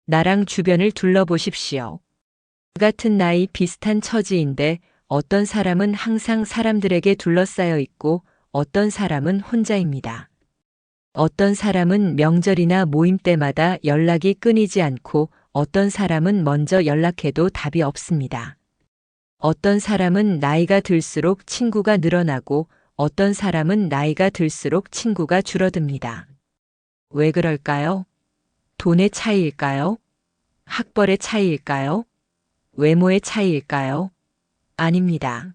나랑 주변을 둘러보십시오. 같은 나이 비슷한 처지인데 어떤 사람은 항상 사람들에게 둘러싸여 있고 어떤 사람은 혼자입니다. 어떤 사람은 명절이나 모임 때마다 연락이 끊이지 않고 어떤 사람은 먼저 연락해도 답이 없습니다. 어떤 사람은 나이가 들수록 친구가 늘어나고 어떤 사람은 나이가 들수록 친구가 줄어듭니다. 왜 그럴까요? 돈의 차이일까요? 학벌의 차이일까요? 외모의 차이일까요? 아닙니다.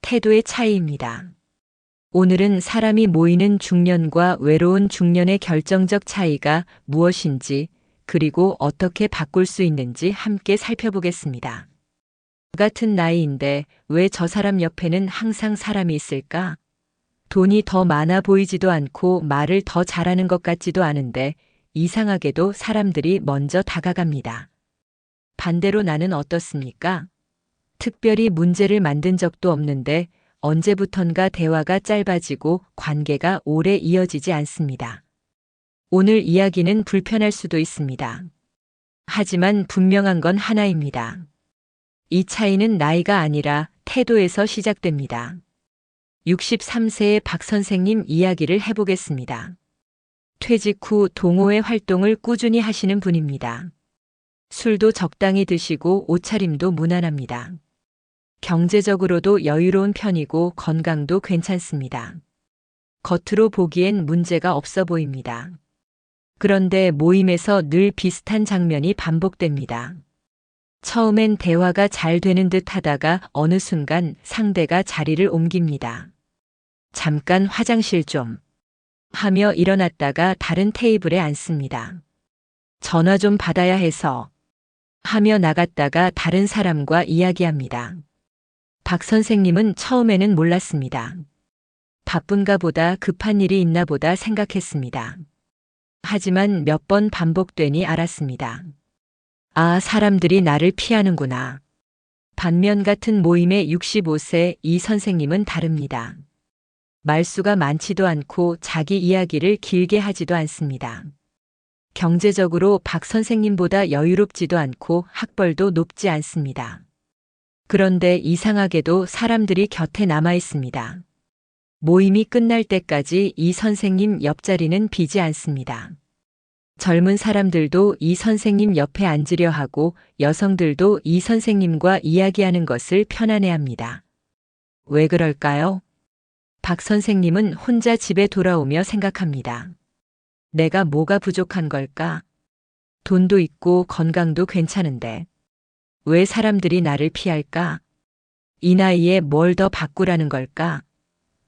태도의 차이입니다. 오늘은 사람이 모이는 중년과 외로운 중년의 결정적 차이가 무엇인지 그리고 어떻게 바꿀 수 있는지 함께 살펴보겠습니다. 같은 나이인데 왜 저 사람 옆에는 항상 사람이 있을까? 돈이 더 많아 보이지도 않고 말을 더 잘하는 것 같지도 않은데 이상하게도 사람들이 먼저 다가갑니다. 반대로 나는 어떻습니까? 특별히 문제를 만든 적도 없는데 언제부턴가 대화가 짧아지고 관계가 오래 이어지지 않습니다. 오늘 이야기는 불편할 수도 있습니다. 하지만 분명한 건 하나입니다. 이 차이는 나이가 아니라 태도에서 시작됩니다. 63세의 박 선생님 이야기를 해보겠습니다. 퇴직 후 동호회 활동을 꾸준히 하시는 분입니다. 술도 적당히 드시고 옷차림도 무난합니다. 경제적으로도 여유로운 편이고 건강도 괜찮습니다. 겉으로 보기엔 문제가 없어 보입니다. 그런데 모임에서 늘 비슷한 장면이 반복됩니다. 처음엔 대화가 잘 되는 듯 하다가 어느 순간 상대가 자리를 옮깁니다. 잠깐 화장실 좀 하며 일어났다가 다른 테이블에 앉습니다. 전화 좀 받아야 해서 하며 나갔다가 다른 사람과 이야기합니다. 박 선생님은 처음에는 몰랐습니다. 바쁜가 보다 급한 일이 있나 보다 생각했습니다. 하지만 몇 번 반복되니 알았습니다. 아, 사람들이 나를 피하는구나. 반면 같은 모임의 65세 이 선생님은 다릅니다. 말수가 많지도 않고 자기 이야기를 길게 하지도 않습니다. 경제적으로 박 선생님보다 여유롭지도 않고 학벌도 높지 않습니다. 그런데 이상하게도 사람들이 곁에 남아 있습니다. 모임이 끝날 때까지 이 선생님 옆자리는 비지 않습니다. 젊은 사람들도 이 선생님 옆에 앉으려 하고 여성들도 이 선생님과 이야기하는 것을 편안해합니다. 왜 그럴까요? 박 선생님은 혼자 집에 돌아오며 생각합니다. 내가 뭐가 부족한 걸까? 돈도 있고 건강도 괜찮은데 왜 사람들이 나를 피할까? 이 나이에 뭘 더 바꾸라는 걸까?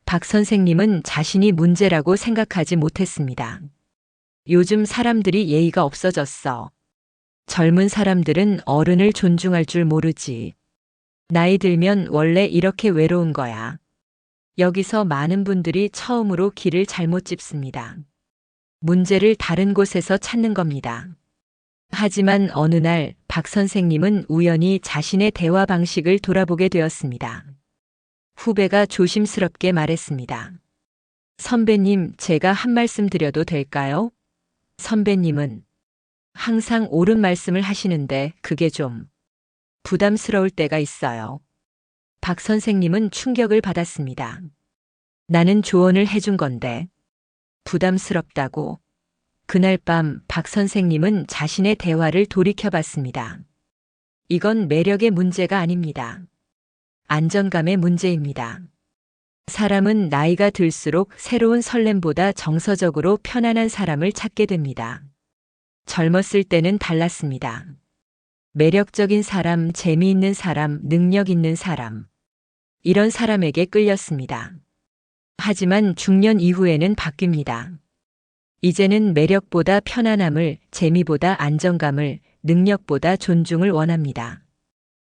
박 선생님은 자신이 문제라고 생각하지 못했습니다. 요즘 사람들이 예의가 없어졌어. 젊은 사람들은 어른을 존중할 줄 모르지. 나이 들면 원래 이렇게 외로운 거야. 여기서 많은 분들이 처음으로 길을 잘못 짚습니다. 문제를 다른 곳에서 찾는 겁니다. 하지만 어느 날 박 선생님은 우연히 자신의 대화 방식을 돌아보게 되었습니다. 후배가 조심스럽게 말했습니다. 선배님, 제가 한 말씀 드려도 될까요? 선배님은 항상 옳은 말씀을 하시는데 그게 좀 부담스러울 때가 있어요. 박 선생님은 충격을 받았습니다. 나는 조언을 해준 건데 부담스럽다고. 그날 밤 박 선생님은 자신의 대화를 돌이켜봤습니다. 이건 매력의 문제가 아닙니다. 안정감의 문제입니다. 사람은 나이가 들수록 새로운 설렘보다 정서적으로 편안한 사람을 찾게 됩니다. 젊었을 때는 달랐습니다. 매력적인 사람, 재미있는 사람, 능력 있는 사람. 이런 사람에게 끌렸습니다. 하지만 중년 이후에는 바뀝니다. 이제는 매력보다 편안함을, 재미보다 안정감을, 능력보다 존중을 원합니다.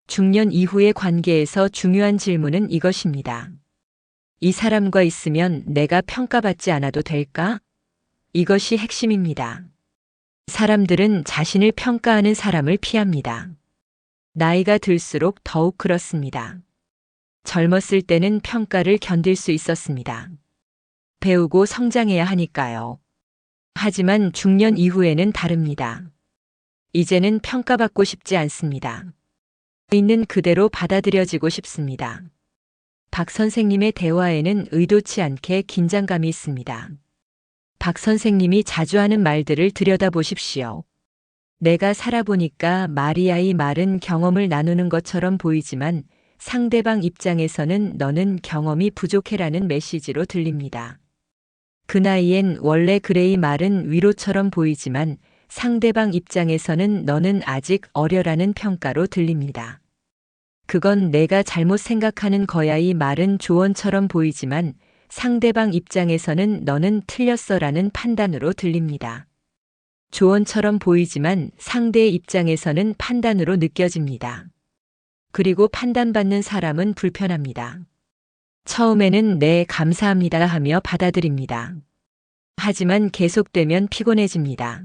중년 이후의 관계에서 중요한 질문은 이것입니다. 이 사람과 있으면 내가 평가받지 않아도 될까? 이것이 핵심입니다. 사람들은 자신을 평가하는 사람을 피합니다. 나이가 들수록 더욱 그렇습니다. 젊었을 때는 평가를 견딜 수 있었습니다. 배우고 성장해야 하니까요. 하지만 중년 이후에는 다릅니다. 이제는 평가받고 싶지 않습니다. 있는 그대로 받아들여지고 싶습니다. 박 선생님의 대화에는 의도치 않게 긴장감이 있습니다. 박 선생님이 자주 하는 말들을 들여다보십시오. 내가 살아보니까 마리아의 말은 경험을 나누는 것처럼 보이지만 상대방 입장에서는 너는 경험이 부족해라는 메시지로 들립니다. 그 나이엔 원래 그레이 말은 위로처럼 보이지만 상대방 입장에서는 너는 아직 어려라는 평가로 들립니다. 그건 내가 잘못 생각하는 거야의 말은 조언처럼 보이지만 상대방 입장에서는 너는 틀렸어라는 판단으로 들립니다. 조언처럼 보이지만 상대의 입장에서는 판단으로 느껴집니다. 그리고 판단받는 사람은 불편합니다. 처음에는 네, 감사합니다 하며 받아들입니다. 하지만 계속되면 피곤해집니다.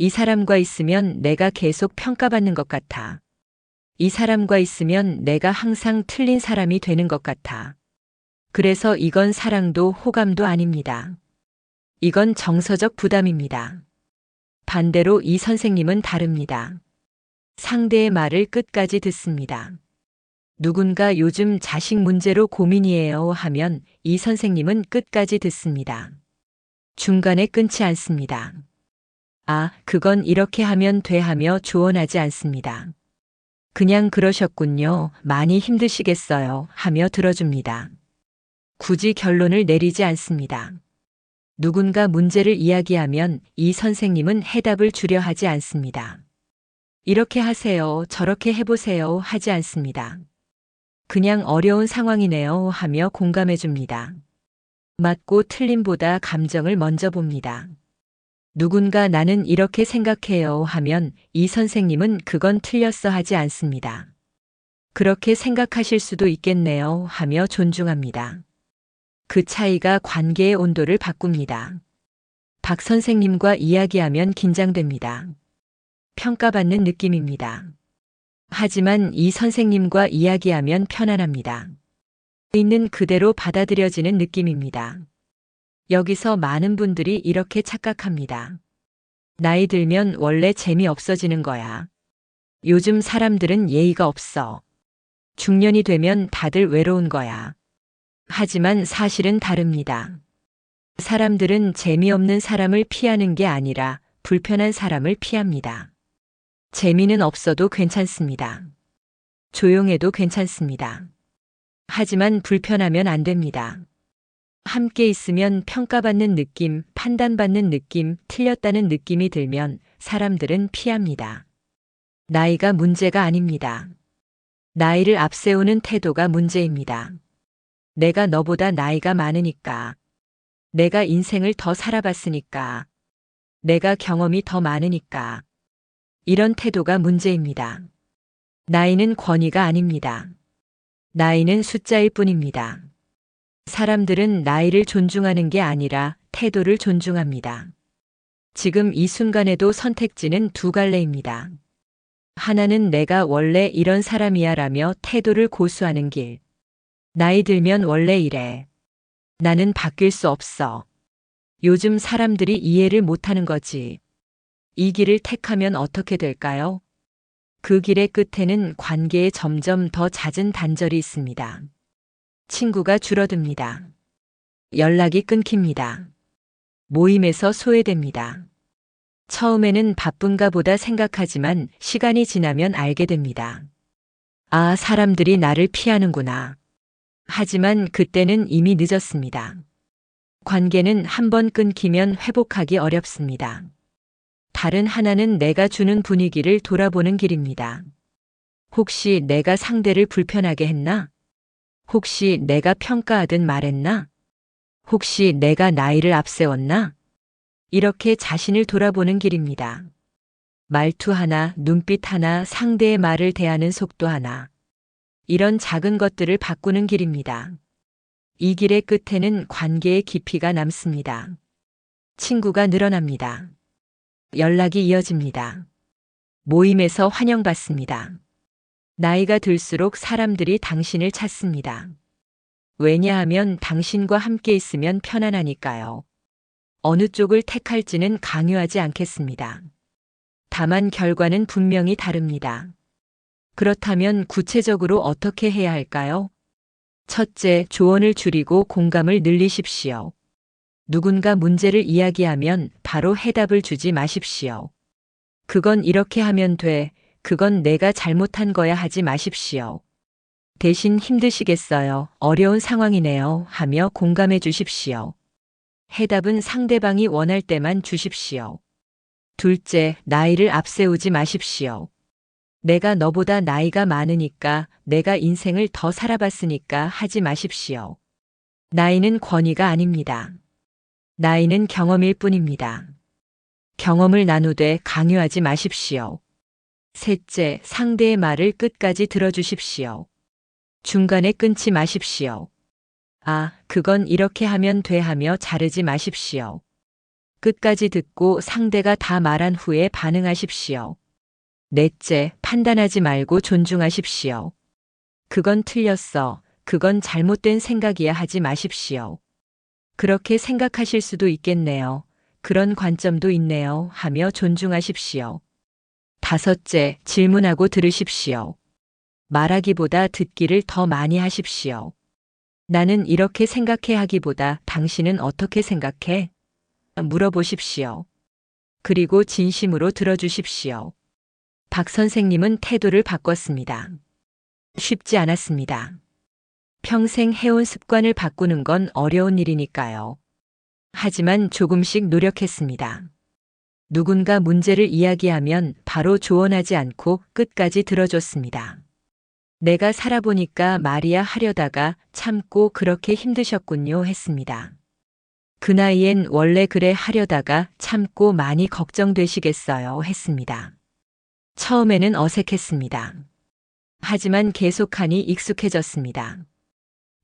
이 사람과 있으면 내가 계속 평가받는 것 같아. 이 사람과 있으면 내가 항상 틀린 사람이 되는 것 같아. 그래서 이건 사랑도 호감도 아닙니다. 이건 정서적 부담입니다. 반대로 이 선생님은 다릅니다. 상대의 말을 끝까지 듣습니다. 누군가 요즘 자식 문제로 고민이에요 하면 이 선생님은 끝까지 듣습니다. 중간에 끊지 않습니다. 아, 그건 이렇게 하면 돼 하며 조언하지 않습니다. 그냥 그러셨군요. 많이 힘드시겠어요 하며 들어줍니다. 굳이 결론을 내리지 않습니다. 누군가 문제를 이야기하면 이 선생님은 해답을 주려 하지 않습니다. 이렇게 하세요, 저렇게 해보세요 하지 않습니다. 그냥 어려운 상황이네요 하며 공감해 줍니다. 맞고 틀림보다 감정을 먼저 봅니다. 누군가 나는 이렇게 생각해요 하면 이 선생님은 그건 틀렸어 하지 않습니다. 그렇게 생각하실 수도 있겠네요 하며 존중합니다. 그 차이가 관계의 온도를 바꿉니다. 박 선생님과 이야기하면 긴장됩니다. 평가받는 느낌입니다. 하지만 이 선생님과 이야기하면 편안합니다. 있는 그대로 받아들여지는 느낌입니다. 여기서 많은 분들이 이렇게 착각합니다. 나이 들면 원래 재미없어지는 거야. 요즘 사람들은 예의가 없어. 중년이 되면 다들 외로운 거야. 하지만 사실은 다릅니다. 사람들은 재미없는 사람을 피하는 게 아니라 불편한 사람을 피합니다. 재미는 없어도 괜찮습니다. 조용해도 괜찮습니다. 하지만 불편하면 안 됩니다. 함께 있으면 평가받는 느낌, 판단받는 느낌, 틀렸다는 느낌이 들면 사람들은 피합니다. 나이가 문제가 아닙니다. 나이를 앞세우는 태도가 문제입니다. 내가 너보다 나이가 많으니까. 내가 인생을 더 살아봤으니까. 내가 경험이 더 많으니까. 이런 태도가 문제입니다. 나이는 권위가 아닙니다. 나이는 숫자일 뿐입니다. 사람들은 나이를 존중하는 게 아니라 태도를 존중합니다. 지금 이 순간에도 선택지는 두 갈래입니다. 하나는 내가 원래 이런 사람이야 라며 태도를 고수하는 길. 나이 들면 원래 이래. 나는 바뀔 수 없어. 요즘 사람들이 이해를 못하는 거지. 이 길을 택하면 어떻게 될까요? 그 길의 끝에는 관계에 점점 더 잦은 단절이 있습니다. 친구가 줄어듭니다. 연락이 끊깁니다. 모임에서 소외됩니다. 처음에는 바쁜가 보다 생각하지만 시간이 지나면 알게 됩니다. 아, 사람들이 나를 피하는구나. 하지만 그때는 이미 늦었습니다. 관계는 한번 끊기면 회복하기 어렵습니다. 다른 하나는 내가 주는 분위기를 돌아보는 길입니다. 혹시 내가 상대를 불편하게 했나? 혹시 내가 평가하듯 말했나? 혹시 내가 나이를 앞세웠나? 이렇게 자신을 돌아보는 길입니다. 말투 하나, 눈빛 하나, 상대의 말을 대하는 속도 하나. 이런 작은 것들을 바꾸는 길입니다. 이 길의 끝에는 관계의 깊이가 남습니다. 친구가 늘어납니다. 연락이 이어집니다. 모임에서 환영받습니다. 나이가 들수록 사람들이 당신을 찾습니다. 왜냐하면 당신과 함께 있으면 편안하니까요. 어느 쪽을 택할지는 강요하지 않겠습니다. 다만 결과는 분명히 다릅니다. 그렇다면 구체적으로 어떻게 해야 할까요? 첫째, 조언을 줄이고 공감을 늘리십시오. 누군가 문제를 이야기하면 바로 해답을 주지 마십시오. 그건 이렇게 하면 돼. 그건 내가 잘못한 거야 하지 마십시오. 대신 힘드시겠어요. 어려운 상황이네요. 하며 공감해 주십시오. 해답은 상대방이 원할 때만 주십시오. 둘째, 나이를 앞세우지 마십시오. 내가 너보다 나이가 많으니까, 내가 인생을 더 살아봤으니까 하지 마십시오. 나이는 권위가 아닙니다. 나이는 경험일 뿐입니다. 경험을 나누되 강요하지 마십시오. 셋째, 상대의 말을 끝까지 들어주십시오. 중간에 끊지 마십시오. 아, 그건 이렇게 하면 돼 하며 자르지 마십시오. 끝까지 듣고 상대가 다 말한 후에 반응하십시오. 넷째, 판단하지 말고 존중하십시오. 그건 틀렸어. 그건 잘못된 생각이야 하지 마십시오. 그렇게 생각하실 수도 있겠네요. 그런 관점도 있네요. 하며 존중하십시오. 다섯째, 질문하고 들으십시오. 말하기보다 듣기를 더 많이 하십시오. 나는 이렇게 생각해 하기보다 당신은 어떻게 생각해? 물어보십시오. 그리고 진심으로 들어주십시오. 박 선생님은 태도를 바꿨습니다. 쉽지 않았습니다. 평생 해온 습관을 바꾸는 건 어려운 일이니까요. 하지만 조금씩 노력했습니다. 누군가 문제를 이야기하면 바로 조언하지 않고 끝까지 들어줬습니다. 내가 살아보니까 말이야 하려다가 참고 그렇게 힘드셨군요 했습니다. 그 나이엔 원래 그래 하려다가 참고 많이 걱정되시겠어요 했습니다. 처음에는 어색했습니다. 하지만 계속하니 익숙해졌습니다.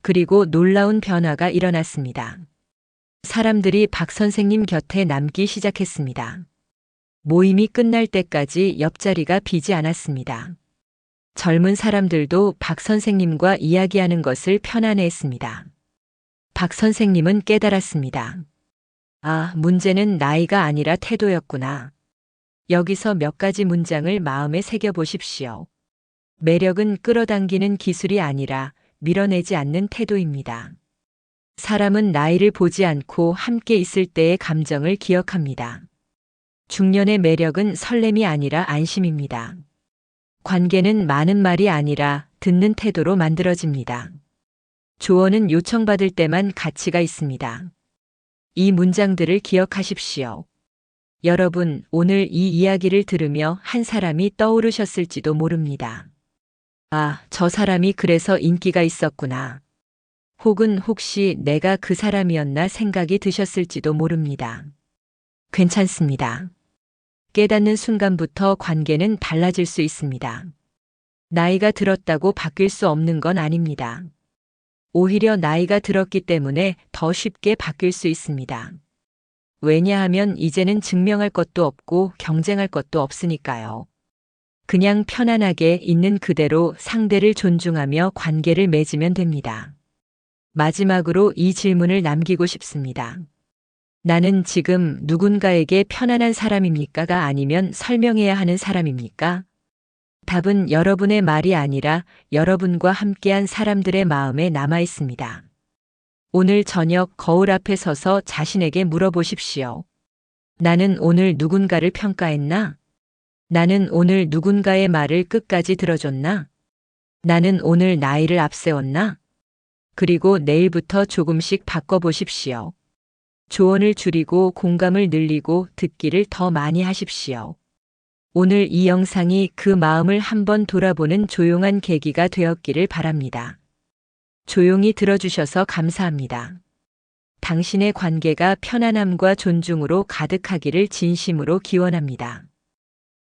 그리고 놀라운 변화가 일어났습니다. 사람들이 박 선생님 곁에 남기 시작했습니다. 모임이 끝날 때까지 옆자리가 비지 않았습니다. 젊은 사람들도 박 선생님과 이야기하는 것을 편안해했습니다. 박 선생님은 깨달았습니다. 아, 문제는 나이가 아니라 태도였구나. 여기서 몇 가지 문장을 마음에 새겨보십시오. 매력은 끌어당기는 기술이 아니라 밀어내지 않는 태도입니다. 사람은 나이를 보지 않고 함께 있을 때의 감정을 기억합니다. 중년의 매력은 설렘이 아니라 안심입니다. 관계는 많은 말이 아니라 듣는 태도로 만들어집니다. 조언은 요청받을 때만 가치가 있습니다. 이 문장들을 기억하십시오. 여러분, 오늘 이 이야기를 들으며 한 사람이 떠오르셨을지도 모릅니다. 아, 저 사람이 그래서 인기가 있었구나. 혹은 혹시 내가 그 사람이었나 생각이 드셨을지도 모릅니다. 괜찮습니다. 깨닫는 순간부터 관계는 달라질 수 있습니다. 나이가 들었다고 바뀔 수 없는 건 아닙니다. 오히려 나이가 들었기 때문에 더 쉽게 바뀔 수 있습니다. 왜냐하면 이제는 증명할 것도 없고 경쟁할 것도 없으니까요. 그냥 편안하게 있는 그대로 상대를 존중하며 관계를 맺으면 됩니다. 마지막으로 이 질문을 남기고 싶습니다. 나는 지금 누군가에게 편안한 사람입니까가 아니면 설명해야 하는 사람입니까? 답은 여러분의 말이 아니라 여러분과 함께한 사람들의 마음에 남아 있습니다. 오늘 저녁 거울 앞에 서서 자신에게 물어보십시오. 나는 오늘 누군가를 평가했나? 나는 오늘 누군가의 말을 끝까지 들어줬나? 나는 오늘 나이를 앞세웠나? 그리고 내일부터 조금씩 바꿔보십시오. 조언을 줄이고 공감을 늘리고 듣기를 더 많이 하십시오. 오늘 이 영상이 그 마음을 한번 돌아보는 조용한 계기가 되었기를 바랍니다. 조용히 들어주셔서 감사합니다. 당신의 관계가 편안함과 존중으로 가득하기를 진심으로 기원합니다.